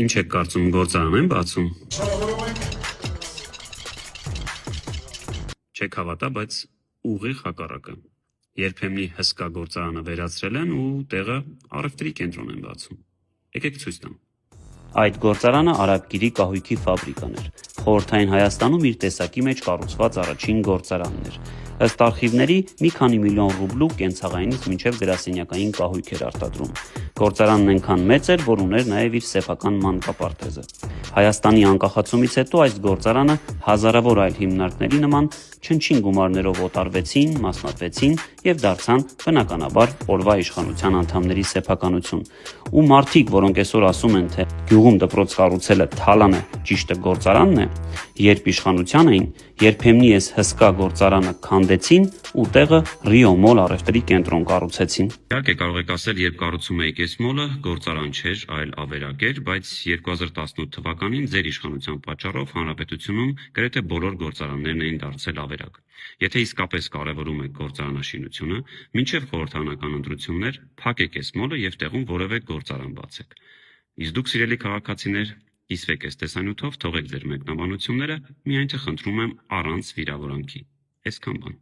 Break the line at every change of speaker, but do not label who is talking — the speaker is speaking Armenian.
Ինչ եք կարծում, գործարան են բացում։ Չեք հավատա, բայց ուղիղ հակառակը։ Երբեմնի հսկա գործարանը վերացրել են ու տեղը առևտրի կենտրոն են բացում։ Եկեք ցույց տամ։ Այդ գործարանը արաբկիրի կահույքի ֆաբրիկան էր։ Խորհրդային Հայաստանում իր տեսակի մեջ կառուցված առաջին գործարանն էր։ Ըստ արխիվների մի քանի միլիոն ռուբլու կենցաղայինից մինչև գրասենյակային կահույք էր արտադրում։ Գործարանն այնքան մեծ էր, որ ուներ նաև իր սեփական մանկապարտեզը։ Հայաստանի անկախացումից հետո այս գործարանը հազարավոր այլ հիմնարկների նման չնչին գումարներով օտարվեցին, մասնատվեցին եւ դարձան բնականաբար օրվա իշխանության անդամների սեփականություն։ Ու մարդիկ, որոնք այսօր ասում են, թե գյուղում դպրոց կառուցելը թալանը ճիշտը գործարանն է, երբ իշխանության էին, երբեմնի այս հսկա գործարանը քանդեցին ու տեղը Rio Mall առևտրի կենտրոն կառուցեցին։ Իհարկե կարող եք ասել, երբ կառուցում էիք այս մոլը, գործարան չէր, այլ ավերակ էր, բայց 2018 թվականին ձեր իշխանության պատճառով հանրապետությունում գրեթե բոլոր գործարաններն էին դարձել ավերակ։ Եթե իսկապես կարևորում եք գործարանաշինությունը, մինչև խորհրդարանական ընտրություններ փակեք այս մոլը եւ տեղում որևէ գործարան բացեք։ Իսկ դուք, սիրելի քաղաքացիներ, կիսվեք այս տեսանյութով, թողեք ձեր մեկնաբանությունները, միայն թե խնդրում եմ առանց վիրավորանքի։ Այսքան բան։